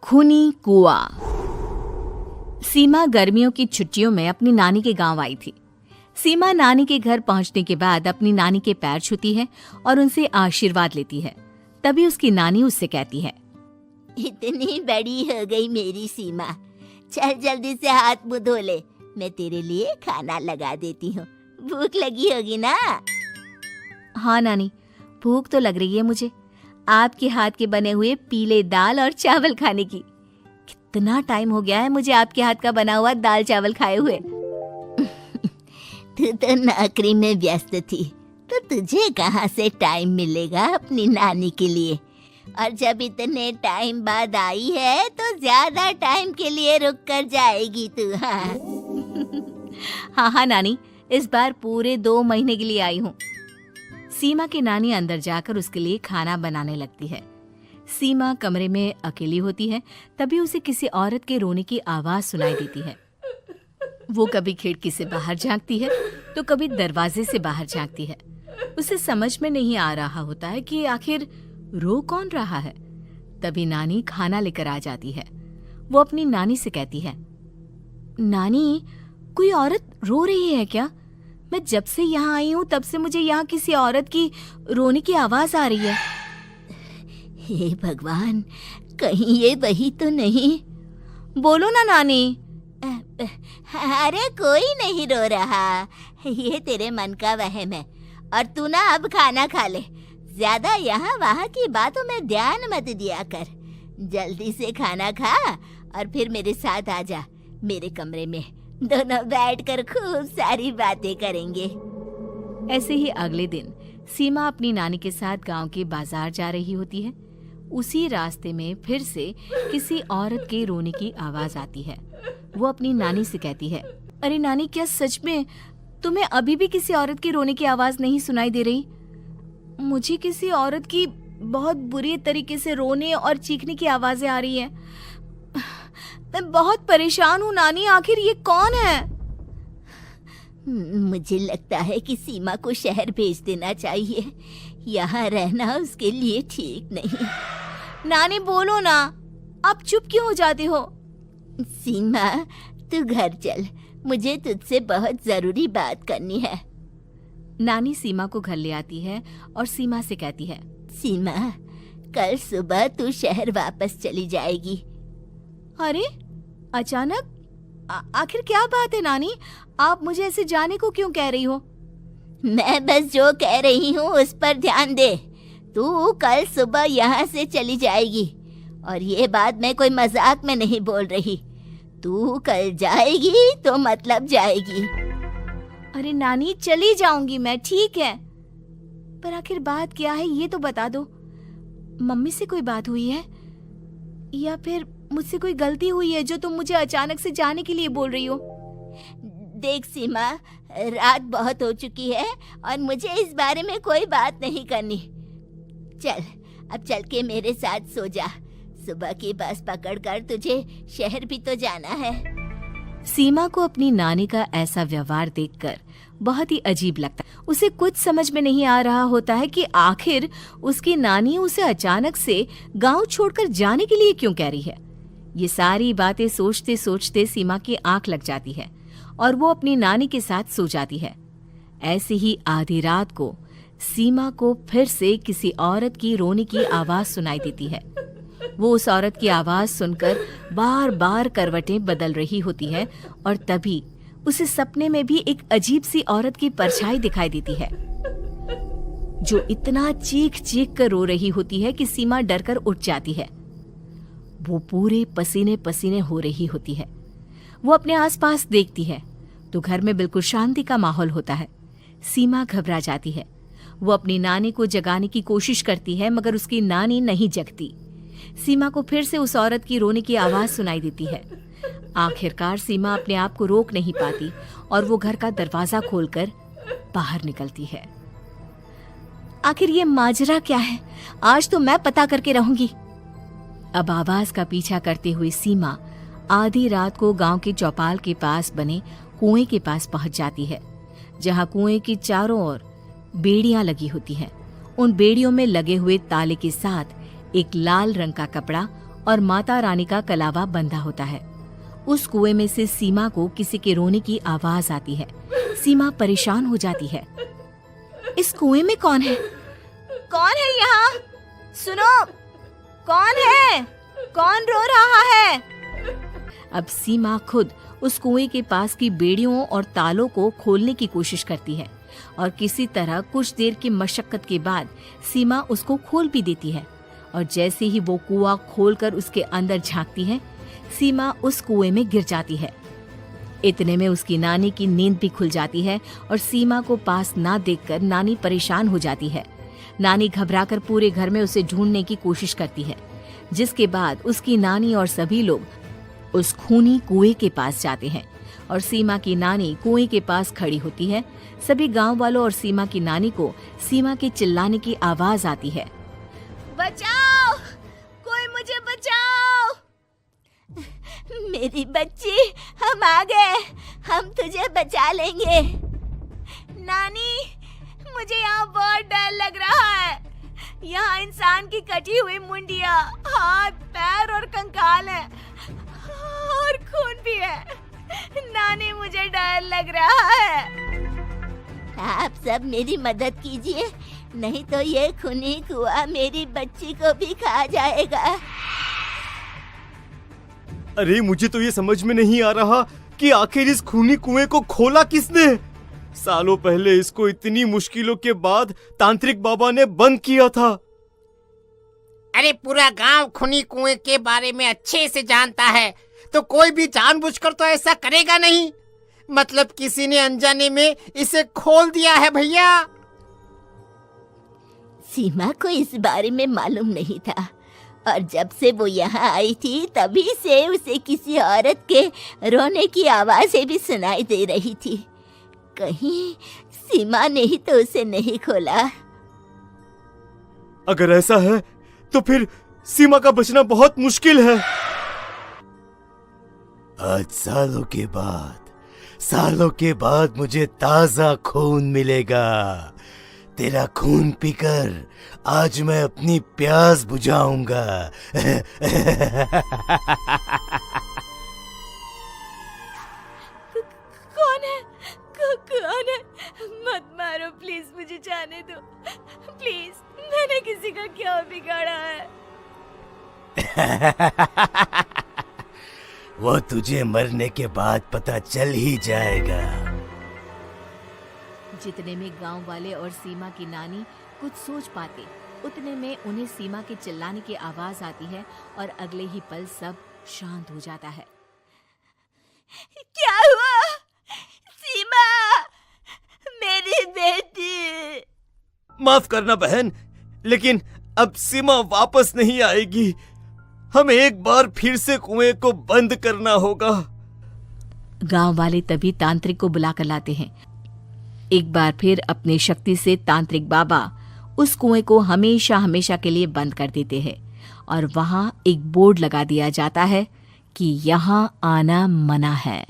खूनी कुआं। सीमा गर्मियों की छुट्टियों में अपनी नानी के गांव आई थी। सीमा नानी के घर पहुंचने के बाद अपनी नानी के पैर छूती है और उनसे आशीर्वाद लेती है। तभी उसकी नानी उससे कहती है, इतनी बड़ी हो गई मेरी सीमा, चल जल्दी से हाथ मुंह धो ले, मैं तेरे लिए खाना लगा देती हूँ। भूख लगी होगी ना? हाँ नानी, भूख तो लग रही है मुझे, आपके हाथ के बने हुए पीले दाल और चावल खाने की। कितना टाइम हो गया है मुझे आपके हाथ का बना हुआ दाल चावल खाए हुए। तू तो नौकरी में व्यस्त थी, तो तुझे कहाँ से टाइम मिलेगा अपनी नानी के लिए? और जब इतने टाइम बाद आई है तो ज्यादा टाइम के लिए रुक कर जाएगी तू। हाँ नानी, इस बार पूरे 2 महीने के लिए आई हूँ। सीमा की नानी अंदर जाकर उसके लिए खाना बनाने लगती है। सीमा कमरे में अकेली होती है, तभी उसे किसी औरत के रोने की आवाज सुनाई देती है। वो कभी खिड़की से बाहर झांकती है तो कभी दरवाजे से बाहर झांकती है। उसे समझ में नहीं आ रहा होता है कि आखिर रो कौन रहा है। तभी नानी खाना लेकर आ जाती है। वो अपनी नानी से कहती है, नानी, कोई औरत रो रही है क्या? मैं जब से यहाँ आई हूँ तब से मुझे यहाँ किसी औरत की रोने की आवाज आ रही है। हे भगवान, कहीं ये वही तो नहीं? बोलो ना नानी। अरे कोई नहीं रो रहा, ये तेरे मन का वहम है। और तू ना अब खाना खा ले, ज्यादा यहाँ वहाँ की बातों में ध्यान मत दिया कर। जल्दी से खाना खा और फिर मेरे साथ आ जा मेरे कमरे में, दोनों बैठकर खूब सारी बातें करेंगे। ऐसे ही अगले दिन सीमा अपनी नानी के साथ गांव के बाजार जा रही होती है। उसी रास्ते में फिर से किसी औरत के रोने की आवाज आती है। वो अपनी नानी से कहती है, अरे नानी, क्या सच में तुम्हें अभी भी किसी औरत के रोने की आवाज नहीं सुनाई दे रही? मुझे किसी औरत की बहुत बुरी तरीके से रोने और चीखने की आवाजें आ रही हैं। मैं बहुत परेशान हूँ नानी, आखिर ये कौन है? मुझे लगता है कि सीमा को शहर भेज देना चाहिए, यहाँ रहना उसके लिए ठीक नहीं। नानी बोलो ना, आप चुप क्यों हो जाते हो? सीमा, तू घर चल, मुझे तुझसे बहुत जरूरी बात करनी है। नानी सीमा को घर ले आती है और सीमा से कहती है, सीमा, कल सुबह तू शहर वापस चली जाएगी। अरे अचानक? आखिर क्या बात है नानी, आप मुझे ऐसे जाने को क्यों कह रही हो? मैं बस जो कह रही हूँ उस पर ध्यान दे। तू कल सुबह यहाँ से चली जाएगी, और ये बात मैं कोई मजाक में नहीं बोल रही। तू कल जाएगी तो मतलब जाएगी। अरे नानी, चली जाऊंगी मैं, ठीक है, पर आखिर बात क्या है ये तो बता दो। मम्मी से कोई बात हुई है या फिर मुझसे कोई गलती हुई है जो तुम मुझे अचानक से जाने के लिए बोल रही हो? देख सीमा, रात बहुत हो चुकी है और मुझे इस बारे में कोई बात नहीं करनी। चल, अब चल के मेरे साथ सो जा। सुबह की बस पकड़कर तुझे शहर भी तो जाना है। सीमा को अपनी नानी का ऐसा व्यवहार देखकर बहुत ही अजीब लगता है। उसे कुछ समझ में नहीं आ रहा होता है कि आखिर उसकी नानी उसे अचानक से गांव छोड़कर जाने के लिए क्यों कह रही है। ये सारी बातें सोचते सोचते सीमा की आंख लग जाती है और वो अपनी नानी के साथ सो जाती है। ऐसे ही आधी रात को सीमा को फिर से किसी औरत की रोने की आवाज सुनाई देती है। वो उस औरत की आवाज सुनकर बार बार करवटें बदल रही होती है और तभी उसे सपने में भी एक अजीब सी औरत की परछाई दिखाई देती है, जो इतना चीख चीख कर रो रही होती है कि सीमा डरकर उठ जाती है। वो पूरे पसीने पसीने हो रही होती है। वो अपने आसपास देखती है तो घर में बिल्कुल शांति का माहौल होता है। सीमा घबरा जाती है। वो अपनी नानी को जगाने की कोशिश करती है, मगर उसकी नानी नहीं जगती। सीमा को फिर से उस औरत की रोने की आवाज सुनाई देती है। आखिरकार सीमा अपने आप को रोक नहीं पाती और वो घर का दरवाजा खोलकर बाहर निकलती है। आखिर ये माजरा क्या है? आज तो मैं पता करके रहूंगी। अब आवाज का पीछा करते हुए सीमा आधी रात को गांव के चौपाल के पास बने कुएं के पास पहुंच जाती है, जहां कुएं की चारों ओर बेड़ियां लगी होती हैं। उन बेड़ियों में लगे हुए ताले के साथ एक लाल रंग का कपड़ा और माता रानी का कलावा बंधा होता है। उस कुएं में से सीमा को किसी के रोने की आवाज आती है। सीमा परेशान हो जाती है। इस कुएं में कौन है? कौन है यहाँ? सुनो, कौन है? कौन रो रहा है? अब सीमा खुद उस कुएं के पास की बेड़ियों और तालों को खोलने की कोशिश करती है और किसी तरह कुछ देर की मशक्कत के बाद सीमा उसको खोल भी देती है। और जैसे ही वो कुआं खोलकर उसके अंदर झांकती है, सीमा उस कुएं में गिर जाती है। इतने में उसकी नानी की नींद भी खुल जाती है और सीमा को पास ना देखकर नानी परेशान हो जाती है। नानी घबराकर पूरे घर में उसे ढूंढने की कोशिश करती है, जिसके बाद उसकी नानी और सभी लोग उस खूनी कुएं के पास जाते हैं और सीमा की नानी कुएं के पास खड़ी होती है। सभी गांव वालों और सीमा की नानी को सीमा के चिल्लाने की आवाज आती है। बचाओ, कोई मुझे बचाओ। मेरी बच्ची, हम आ गए, हम तुझे बचा लेंगे। नानी, मुझे यहाँ बहुत डर लग रहा है। यहाँ इंसान की कटी हुई मुंडिया, हाथ, पैर और कंकाल है और खून भी है। नानी, मुझे डर लग रहा है। आप सब मेरी मदद कीजिए, नहीं तो ये खूनी कुआं मेरी बच्ची को भी खा जाएगा। अरे मुझे तो ये समझ में नहीं आ रहा कि आखिर इस खूनी कुएं को खोला किसने। सालों पहले इसको इतनी मुश्किलों के बाद तांत्रिक बाबा ने बंद किया था। अरे पूरा गांव खूनी कुएं के बारे में अच्छे से जानता है, तो कोई भी जानबूझकर तो ऐसा करेगा नहीं। मतलब किसी ने अनजाने में इसे खोल दिया है भैया। सीमा को इस बारे में मालूम नहीं था और जब से वो यहाँ आई थी तभी से उसे किसी औरत के रोने की आवाजें भी सुनाई दे रही थी। कहीं सीमा ने ही तो उसे नहीं खोला। अगर ऐसा है तो फिर सीमा का बचना बहुत मुश्किल है। आज सालों के बाद मुझे ताजा खून मिलेगा। तेरा खून पीकर आज मैं अपनी प्यास बुझाऊंगा। कौन है? कौन है? मत मारो प्लीज, मुझे जाने दो प्लीज। मैंने किसी का क्या बिगाड़ा है? वो तुझे मरने के बाद पता चल ही जाएगा। जितने में गांव वाले और सीमा की नानी कुछ सोच पाते, उतने में उन्हें सीमा के चिल्लाने की आवाज आती है और अगले ही पल सब शांत हो जाता है। क्या हुआ? सीमा, मेरी बेटी। माफ करना बहन, लेकिन अब सीमा वापस नहीं आएगी। हमें एक बार फिर से कुएं को बंद करना होगा। गांव वाले तभी तांत्रिक को बुलाकर लाते हैं। एक बार फिर अपनी शक्ति से तांत्रिक बाबा उस कुएं को हमेशा हमेशा के लिए बंद कर देते हैं और वहां एक बोर्ड लगा दिया जाता है कि यहाँ आना मना है।